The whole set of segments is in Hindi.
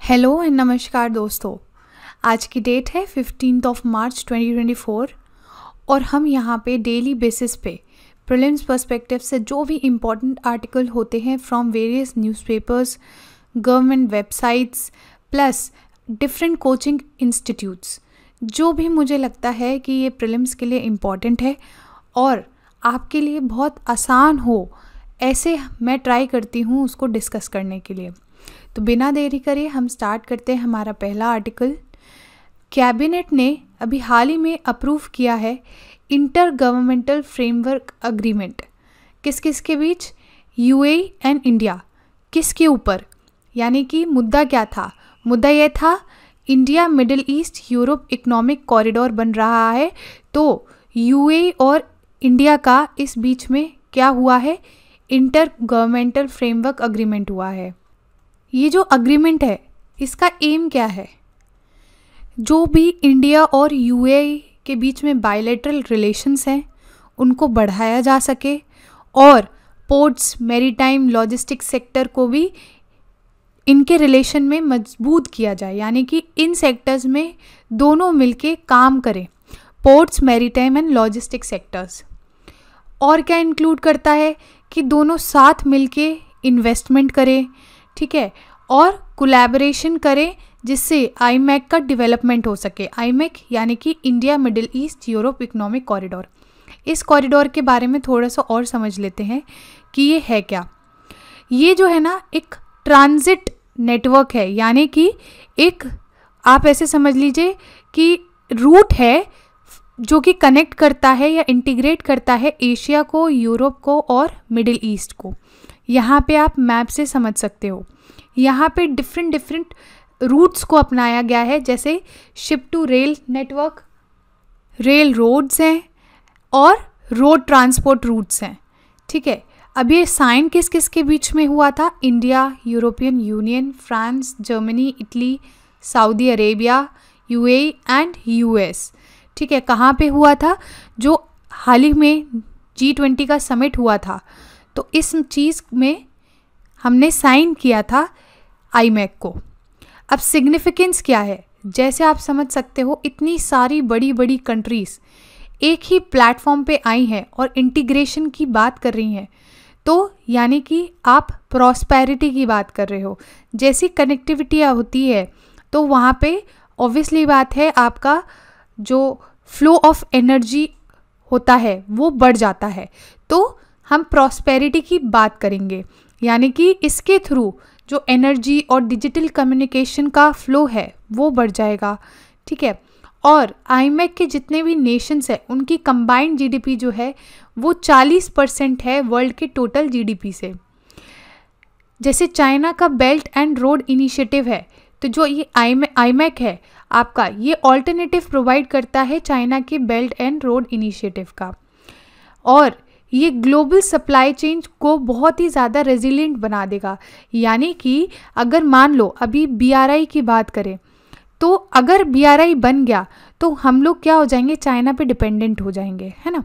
हेलो एंड नमस्कार दोस्तों। आज की डेट है 15 मार्च 2024 और हम यहाँ पे डेली बेसिस पे प्रीलिम्स पर्सपेक्टिव से जो भी इम्पॉर्टेंट आर्टिकल होते हैं from various newspapers, government websites plus different coaching institutes, जो भी मुझे लगता है कि ये प्रीलिम्स के लिए इम्पॉर्टेंट है और आपके लिए बहुत आसान हो, ऐसे मैं ट्राई करती हूँ उसको डिस्कस करने के लिए। तो बिना देरी करे हम स्टार्ट करते हैं हमारा पहला आर्टिकल। कैबिनेट ने अभी हाल ही में अप्रूव किया है इंटर गवर्नमेंटल फ्रेमवर्क अग्रीमेंट। किस किस के बीच? UAE and India. किसके ऊपर? यानी कि मुद्दा क्या था? मुद्दा यह था India middle east Europe economic corridor बन रहा है, तो यूएई और इंडिया का इस बीच में क्या हुआ है? इंटर गवर्नमेंटल फ्रेमवर्क अग्रीमेंट हुआ है। ये जो अग्रीमेंट है इसका एम क्या है? जो भी इंडिया और यूएई के बीच में बायलैटरल रिलेशंस हैं उनको बढ़ाया जा सके और पोर्ट्स, मैरीटाइम, लॉजिस्टिक्स सेक्टर को भी इनके रिलेशन में मजबूत किया जाए, यानी कि इन सेक्टर्स में दोनों मिलके काम करें, ports, maritime and logistics sectors. और क्या इंक्लूड करता है कि दोनों साथ मिलके इन्वेस्टमेंट करें, ठीक है, और कोलैबोरेशन करें जिससे आईमैक का डेवलपमेंट हो सके। आईमैक यानी कि India middle east Europe economic corridor. इस कॉरिडोर के बारे में थोड़ा सा और समझ लेते हैं कि ये है क्या। ये जो है ना एक ट्रांजिट नेटवर्क है, यानी कि एक आप ऐसे समझ लीजिए कि रूट है जो कि कनेक्ट करता है या इंटीग्रेट करता है एशिया को, यूरोप को और मिडिल ईस्ट को। यहाँ पे आप मैप से समझ सकते हो। यहाँ पे डिफरेंट रूट्स को अपनाया गया है, जैसे ship to rail network, rail roads हैं और रोड ट्रांसपोर्ट रूट्स हैं, ठीक है। अब ये साइन किस किस के बीच में हुआ था? India, European union, France, Germany, Italy, Saudi Arabia, UAE and US, ठीक है। कहाँ पे हुआ था? जो हाल ही में G20 का समिट हुआ था, तो इस चीज़ में हमने साइन किया था आईमैक को। अब सिग्निफिकेंस क्या है? जैसे आप समझ सकते हो इतनी सारी बड़ी बड़ी कंट्रीज़ एक ही प्लेटफॉर्म पे आई हैं और इंटीग्रेशन की बात कर रही हैं, तो यानी कि आप प्रॉस्पेरिटी की बात कर रहे हो। जैसी कनेक्टिविटी होती है तो वहाँ पे ऑब्वियसली बात है आपका जो फ्लो ऑफ एनर्जी होता है वो बढ़ जाता है, तो हम प्रॉस्पेरिटी की बात करेंगे, यानी कि इसके थ्रू जो एनर्जी और डिजिटल कम्युनिकेशन का फ्लो है वो बढ़ जाएगा, ठीक है। और आईमैक के जितने भी नेशंस हैं उनकी कंबाइंड जीडीपी जो है वो 40% है वर्ल्ड के टोटल जीडीपी से। जैसे चाइना का बेल्ट एंड रोड इनिशिएटिव है, तो जो ये आईमैक है आपका, ये ऑल्टरनेटिव प्रोवाइड करता है चाइना के बेल्ट एंड रोड इनिशिएटिव का, और ये ग्लोबल सप्लाई चेन को बहुत ही ज़्यादा रेजिलिएंट बना देगा। यानी कि अगर मान लो अभी BRI की बात करें, तो अगर BRI बन गया तो हम लोग क्या हो जाएंगे? चाइना पे डिपेंडेंट हो जाएंगे, है ना,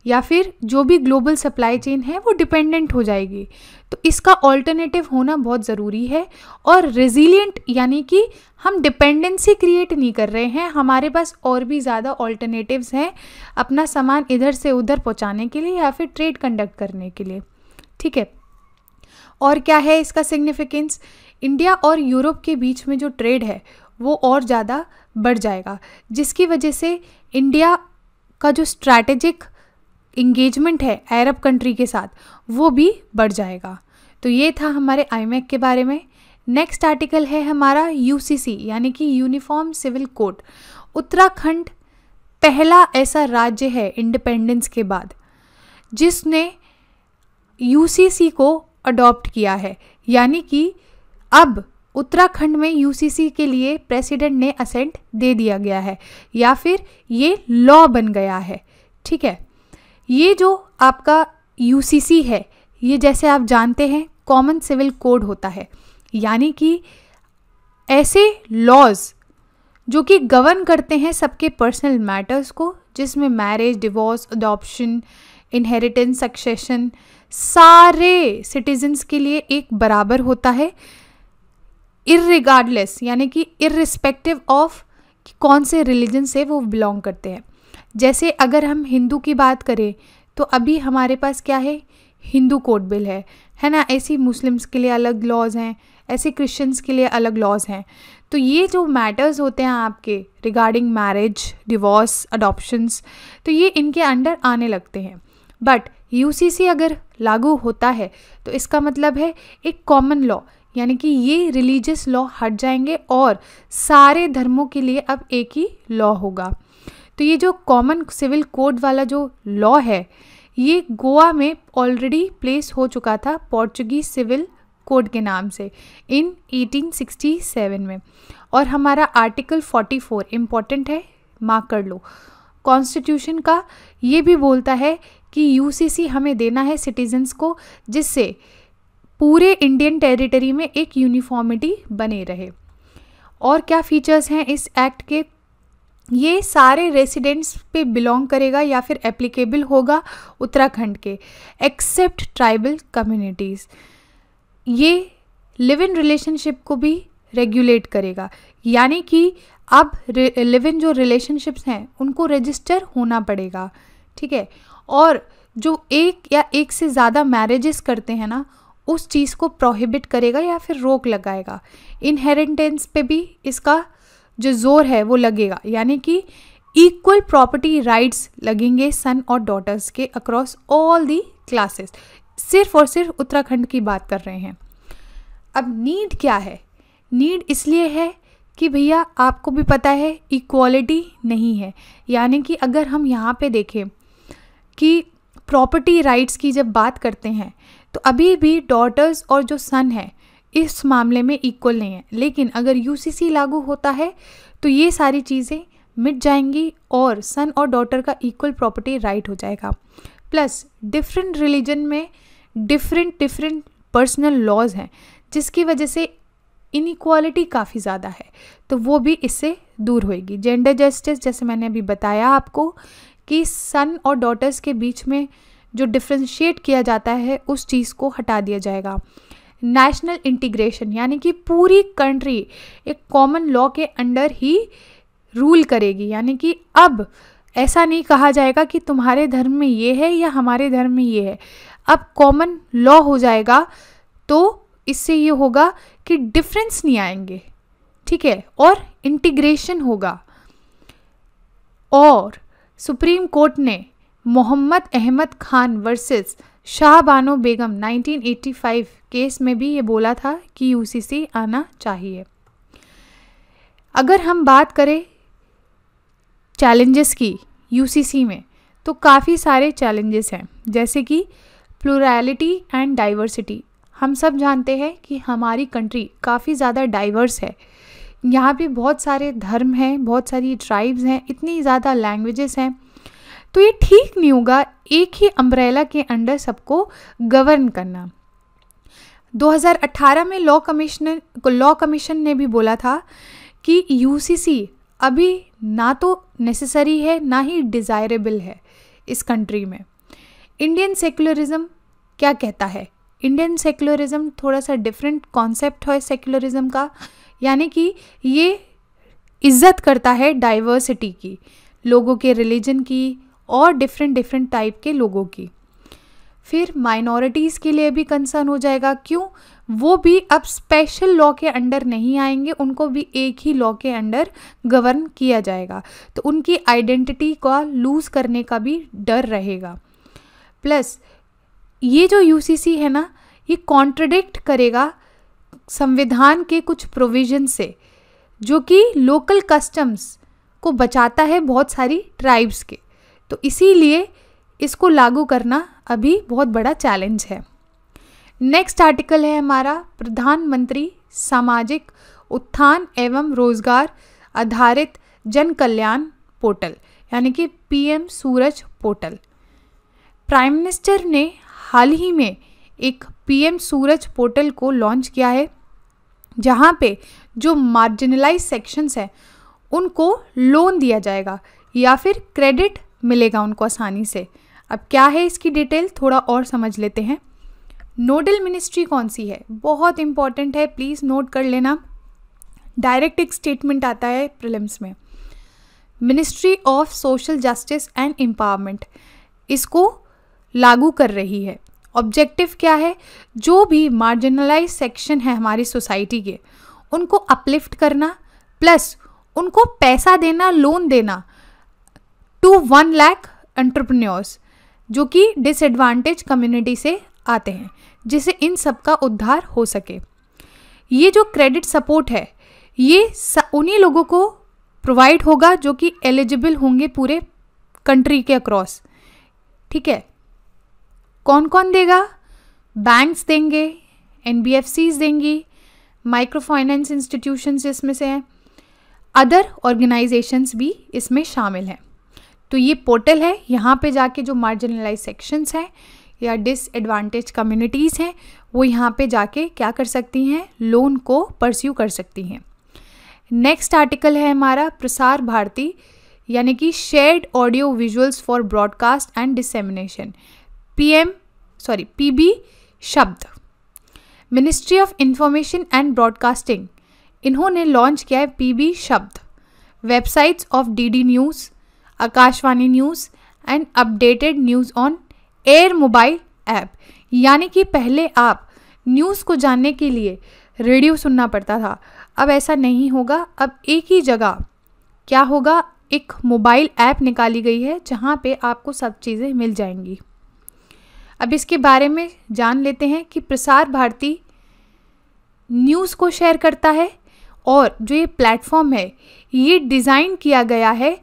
या फिर जो भी ग्लोबल सप्लाई चेन है वो डिपेंडेंट हो जाएगी। तो इसका ऑल्टरनेटिव होना बहुत ज़रूरी है। और रेजिलिएंट यानी कि हम डिपेंडेंसी क्रिएट नहीं कर रहे हैं, हमारे पास और भी ज़्यादा ऑल्टरनेटिव्स हैं अपना सामान इधर से उधर पहुंचाने के लिए या फिर ट्रेड कंडक्ट करने के लिए, ठीक है। और क्या है इसका सिग्निफिकेंस? इंडिया और यूरोप के बीच में जो ट्रेड है वो और ज़्यादा बढ़ जाएगा, जिसकी वजह से इंडिया का जो स्ट्रैटेजिक इंगेजमेंट है अरब कंट्री के साथ वो भी बढ़ जाएगा। तो ये था हमारे आईमैक के बारे में। नेक्स्ट आर्टिकल है हमारा यूसीसी यानी कि यूनिफॉर्म सिविल कोड। उत्तराखंड पहला ऐसा राज्य है इंडिपेंडेंस के बाद जिसने यूसीसी को अडॉप्ट किया है, यानी कि अब उत्तराखंड में यूसीसी के लिए प्रेसिडेंट ने असेंट दे दिया गया है या फिर ये लॉ बन गया है, ठीक है। ये जो आपका यूसीसी है ये जैसे आप जानते हैं कॉमन सिविल कोड होता है, यानी कि ऐसे लॉज जो कि गवर्न करते हैं सबके पर्सनल मैटर्स को, जिसमें marriage, divorce, adoption, inheritance, succession सारे सिटीजन्स के लिए एक बराबर होता है। इररिगार्डलेस यानी कि इररिस्पेक्टिव ऑफ कौन से रिलीजन से वो बिलोंग करते हैं। जैसे अगर हम हिंदू की बात करें तो अभी हमारे पास क्या है, हिंदू कोड बिल है ना। ऐसी मुस्लिम्स के लिए अलग लॉज हैं, ऐसे क्रिश्चियंस के लिए अलग लॉज हैं। तो ये जो मैटर्स होते हैं आपके रिगार्डिंग मैरिज, डिवोर्स, अडॉप्शंस, तो ये इनके अंडर आने लगते हैं। बट यूसीसी अगर लागू होता है तो इसका मतलब है एक कॉमन लॉ, यानी कि ये रिलीजियस लॉ हट जाएंगे और सारे धर्मों के लिए अब एक ही लॉ होगा। तो ये जो कॉमन सिविल कोड वाला जो लॉ है ये गोवा में ऑलरेडी प्लेस हो चुका था पोर्चुगीज सिविल कोड के नाम से इन 1867 में। और हमारा आर्टिकल 44 इम्पॉर्टेंट है, मार्क कर लो, कॉन्स्टिट्यूशन का, ये भी बोलता है कि यूसीसी हमें देना है सिटीजन्स को, जिससे पूरे इंडियन टेरिटरी में एक यूनिफॉर्मिटी बने रहे। और क्या फीचर्स हैं इस एक्ट के, ये सारे रेसिडेंट्स पे बिलोंग करेगा या फिर एप्लीकेबल होगा उत्तराखंड के, एक्सेप्ट ट्राइबल कम्युनिटीज़। ये लिव इन रिलेशनशिप को भी रेगुलेट करेगा, यानी कि अब लिव इन जो रिलेशनशिप्स हैं उनको रजिस्टर होना पड़ेगा, ठीक है। और जो एक या एक से ज़्यादा मैरिजेस करते हैं ना, उस चीज़ को प्रोहिबिट करेगा या फिर रोक लगाएगा। इनहेरिटेंस पे भी इसका जो जोर है वो लगेगा, यानी कि इक्वल प्रॉपर्टी राइट्स लगेंगे सन और डॉटर्स के अक्रॉस ऑल दी क्लासेस। सिर्फ और सिर्फ उत्तराखंड की बात कर रहे हैं। अब नीड क्या है, नीड इसलिए है कि भैया आपको भी पता है इक्वालिटी नहीं है, यानी कि अगर हम यहाँ पे देखें कि प्रॉपर्टी राइट्स की जब बात करते हैं तो अभी भी डॉटर्स और जो सन है इस मामले में इक्वल नहीं है। लेकिन अगर यूसीसी लागू होता है तो ये सारी चीज़ें मिट जाएंगी और सन और डॉटर का इक्वल प्रॉपर्टी राइट हो जाएगा। प्लस डिफरेंट रिलीजन में डिफरेंट पर्सनल लॉज हैं, जिसकी वजह से इनइक्वालिटी काफ़ी ज़्यादा है, तो वो भी इससे दूर होएगी। जेंडर जस्टिस, जैसे मैंने अभी बताया आपको कि सन और डॉटर्स के बीच में जो डिफ्रेंशिएट किया जाता है उस चीज़ को हटा दिया जाएगा। नेशनल इंटीग्रेशन, यानी कि पूरी कंट्री एक कॉमन लॉ के अंडर ही रूल करेगी, यानी कि अब ऐसा नहीं कहा जाएगा कि तुम्हारे धर्म में ये है या हमारे धर्म में ये है, अब कॉमन लॉ हो जाएगा। तो इससे ये होगा कि डिफरेंस नहीं आएंगे, ठीक है, और इंटीग्रेशन होगा। और सुप्रीम कोर्ट ने मोहम्मद अहमद खान वर्सेस शाह बानो बेगम 1985 केस में भी ये बोला था कि यूसीसी आना चाहिए। अगर हम बात करें चैलेंजेस की यूसीसी में, तो काफ़ी सारे चैलेंजेस हैं, जैसे कि प्लुरैलिटी एंड डाइवर्सिटी। हम सब जानते हैं कि हमारी कंट्री काफ़ी ज़्यादा डाइवर्स है, यहाँ पे बहुत सारे धर्म हैं, बहुत सारी ट्राइब्स हैं, इतनी ज़्यादा लैंग्वेजेस हैं, तो ये ठीक नहीं होगा एक ही अम्ब्रेला के अंडर सबको गवर्न करना। 2018 में लॉ कमीशन ने भी बोला था कि यूसीसी अभी ना तो नेसेसरी है ना ही डिज़ायरेबल है इस कंट्री में। इंडियन सेक्युलरिज्म क्या कहता है, इंडियन सेक्युलरिज्म थोड़ा सा डिफरेंट कॉन्सेप्ट है सेक्युलरिज्म का, यानी कि ये इज्जत करता है डाइवर्सिटी की, लोगों के रिलीजन की और डिफरेंट टाइप के लोगों की। फिर माइनॉरिटीज़ के लिए भी कंसर्न हो जाएगा, क्यों, वो भी अब स्पेशल लॉ के अंडर नहीं आएंगे, उनको भी एक ही लॉ के अंडर गवर्न किया जाएगा, तो उनकी आइडेंटिटी को लूज़ करने का भी डर रहेगा। प्लस ये जो यूसीसी है ना, ये कॉन्ट्रडिक्ट करेगा संविधान के कुछ प्रोविजन से, जो कि लोकल कस्टम्स को बचाता है बहुत सारी ट्राइब्स के, तो इसीलिए इसको लागू करना अभी बहुत बड़ा चैलेंज है। नेक्स्ट आर्टिकल है हमारा प्रधानमंत्री सामाजिक उत्थान एवं रोजगार आधारित जन कल्याण पोर्टल, यानी कि पीएम सूरज पोर्टल। प्राइम मिनिस्टर ने हाल ही में एक पीएम सूरज पोर्टल को लॉन्च किया है, जहाँ पे जो मार्जिनलाइज सेक्शंस हैं उनको लोन दिया जाएगा या फिर क्रेडिट मिलेगा उनको आसानी से। अब क्या है इसकी डिटेल थोड़ा और समझ लेते हैं। नोडल मिनिस्ट्री कौन सी है, बहुत इंपॉर्टेंट है, प्लीज़ नोट कर लेना। डायरेक्ट एक स्टेटमेंट आता है प्रीलिम्स में, ministry of social justice and empowerment इसको लागू कर रही है। ऑब्जेक्टिव क्या है, जो भी मार्जिनलाइज सेक्शन है हमारी सोसाइटी के उनको अपलिफ्ट करना, प्लस उनको पैसा देना, लोन देना टू 1 लाख एंटरप्रेन्योर्स जो कि डिसएडवांटेज कम्युनिटी से आते हैं, जिससे इन सब का उद्धार हो सके। ये जो क्रेडिट सपोर्ट है ये उन्हीं लोगों को प्रोवाइड होगा जो कि एलिजिबल होंगे पूरे कंट्री के अक्रॉस। ठीक है, कौन कौन देगा? बैंक्स देंगे, NBFCs देंगी, माइक्रो फाइनेंस इंस्टीट्यूशंस इसमें से हैं, अदर ऑर्गेनाइजेशंस भी इसमें शामिल हैं। तो ये पोर्टल है, यहाँ पे जाके जो मार्जिनलाइज सेक्शंस हैं या डिसएडवांटेज कम्युनिटीज़ हैं वो यहाँ पे जाके क्या कर सकती हैं, लोन को परस्यू कर सकती हैं। नेक्स्ट आर्टिकल है हमारा प्रसार भारती यानी कि shared audio visuals for broadcast and dissemination, PB शब्द। Ministry of information and broadcasting इन्होंने लॉन्च किया है PB शब्द। Websites of DD news, Akashvani news and updated news on air mobile app, यानी कि पहले आप न्यूज़ को जानने के लिए रेडियो सुनना पड़ता था, अब ऐसा नहीं होगा। अब एक ही जगह क्या होगा, एक मोबाइल ऐप निकाली गई है जहाँ पे आपको सब चीज़ें मिल जाएंगी। अब इसके बारे में जान लेते हैं कि प्रसार भारती न्यूज़ को शेयर करता है और जो ये प्लेटफॉर्म है ये डिज़ाइन किया गया है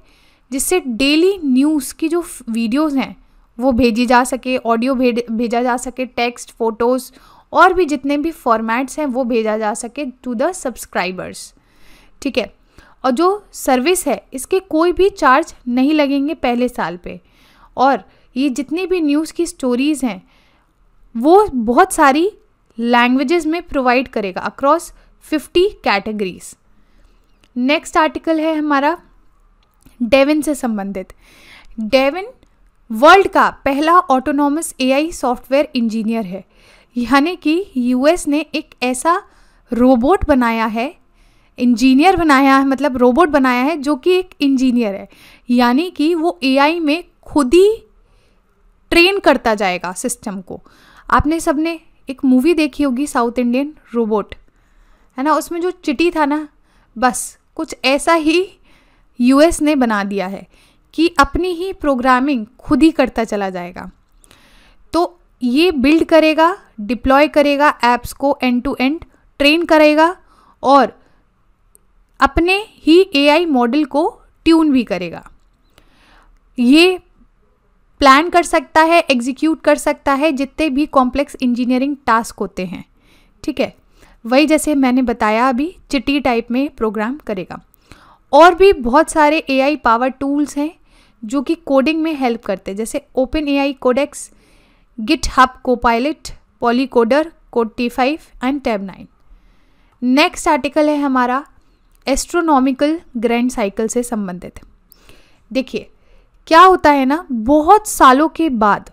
जिससे डेली न्यूज़ की जो वीडियोज़ हैं वो भेजी जा सके, ऑडियो भेजा जा सके, टेक्स्ट, फोटोज़ और भी जितने भी फॉर्मेट्स हैं वो भेजा जा सके टू द सब्सक्राइबर्स। ठीक है, और जो सर्विस है इसके कोई भी चार्ज नहीं लगेंगे पहले साल पे, और ये जितनी भी न्यूज़ की स्टोरीज़ हैं वो बहुत सारी लैंग्वेजेस में प्रोवाइड करेगा अक्रॉस 50 कैटेगरीज। नेक्स्ट आर्टिकल है हमारा डेविन से संबंधित। डेविन वर्ल्ड का पहला ऑटोनॉमस AI सॉफ्टवेयर इंजीनियर है, यानी कि US ने एक ऐसा रोबोट बनाया है, इंजीनियर बनाया है, मतलब रोबोट बनाया है जो कि एक इंजीनियर है, यानी कि वो AI में खुद ही ट्रेन करता जाएगा सिस्टम को। आपने सबने एक मूवी देखी होगी साउथ इंडियन, रोबोट, है ना, उसमें जो चिटी था ना, बस कुछ ऐसा ही US ने बना दिया है कि अपनी ही प्रोग्रामिंग खुद ही करता चला जाएगा। तो ये बिल्ड करेगा, डिप्लॉय करेगा ऐप्स को, एंड टू एंड ट्रेन करेगा और अपने ही AI मॉडल को ट्यून भी करेगा। ये प्लान कर सकता है, एग्जीक्यूट कर सकता है जितने भी कॉम्प्लेक्स इंजीनियरिंग टास्क होते हैं। ठीक है, वही जैसे मैंने बताया अभी चिटी टाइप में प्रोग्राम करेगा। और भी बहुत सारे AI पावर टूल्स हैं जो कि कोडिंग में हेल्प करते हैं, जैसे OpenAI Codex, GitHub Copilot, PolyCoder, Code-T5 and Tab9। Next article है हमारा एस्ट्रोनॉमिकल ग्रैंड साइकिल से संबंधित। देखिए क्या होता है ना, बहुत सालों के बाद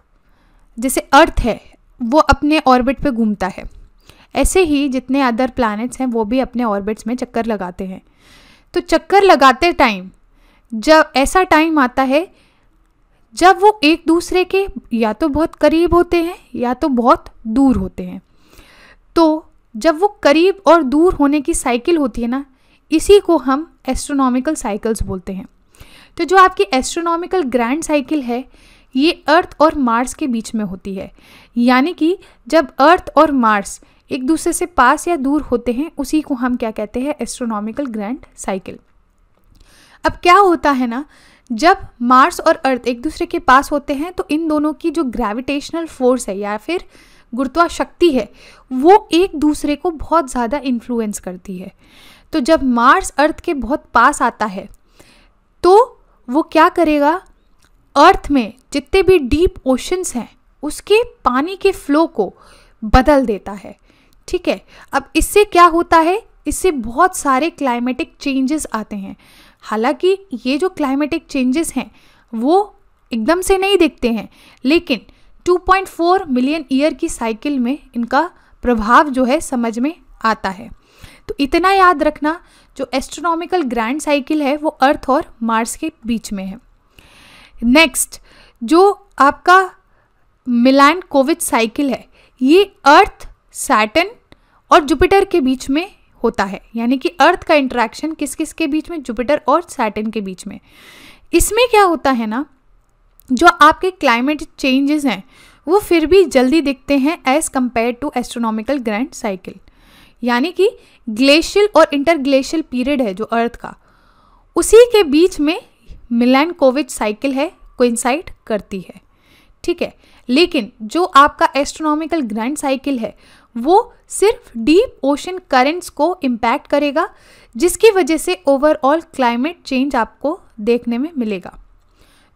जैसे अर्थ है वो अपने ऑर्बिट पे घूमता है, ऐसे ही जितने अदर प्लैनेट्स हैं वो भी अपने ऑर्बिट्स में चक्कर लगाते हैं। तो चक्कर लगाते टाइम जब ऐसा टाइम आता है जब वो एक दूसरे के या तो बहुत करीब होते हैं या तो बहुत दूर होते हैं। तो जब वो करीब और दूर होने की साइकिल होती है ना, इसी को हम एस्ट्रोनॉमिकल साइकिल्स बोलते हैं। तो जो आपकी एस्ट्रोनॉमिकल ग्रैंड साइकिल है ये अर्थ और मार्स के बीच में होती है, यानी कि जब अर्थ और मार्स एक दूसरे से पास या दूर होते हैं उसी को हम क्या कहते हैं, एस्ट्रोनॉमिकल ग्रैंड साइकिल। अब क्या होता है ना, जब मार्स और अर्थ एक दूसरे के पास होते हैं तो इन दोनों की जो ग्रेविटेशनल फोर्स है या फिर गुरुत्वाशक्ति है वो एक दूसरे को बहुत ज़्यादा इन्फ्लुएंस करती है। तो जब मार्स अर्थ के बहुत पास आता है तो वो क्या करेगा, अर्थ में जितने भी डीप ओशंस हैं उसके पानी के फ्लो को बदल देता है। ठीक है, अब इससे क्या होता है, इससे बहुत सारे क्लाइमेटिक चेंजेस आते हैं। हालांकि ये जो क्लाइमेटिक चेंजेस हैं वो एकदम से नहीं दिखते हैं, लेकिन 2.4 मिलियन ईयर की साइकिल में इनका प्रभाव जो है समझ में आता है। तो इतना याद रखना, जो एस्ट्रोनॉमिकल ग्रैंड साइकिल है वो अर्थ और मार्स के बीच में है। नेक्स्ट, जो आपका मिलानकोविच साइकिल है, ये अर्थ, सैटर्न और जुपिटर के बीच में होता है, यानी कि अर्थ का इंटरेक्शन किस किस के बीच में, जुपिटर और सैटर्न के बीच में। इसमें क्या होता है ना, जो आपके क्लाइमेट चेंजेस हैं वो फिर भी जल्दी दिखते हैं as compared to astronomical grand cycle, यानी कि ग्लेशियल और इंटरग्लेशियल पीरियड है जो अर्थ का, उसी के बीच में मिलानकोविच साइकिल है, कोइंसाइड करती है, ठीक है। लेकिन जो आपका एस्ट्रोनॉमिकल ग्रैंड साइकिल है वो सिर्फ डीप ओशन करंट्स को इम्पैक्ट करेगा, जिसकी वजह से ओवरऑल क्लाइमेट चेंज आपको देखने में मिलेगा।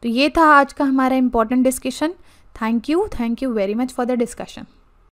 तो ये था आज का हमारा important discussion. Thank you very much for the discussion.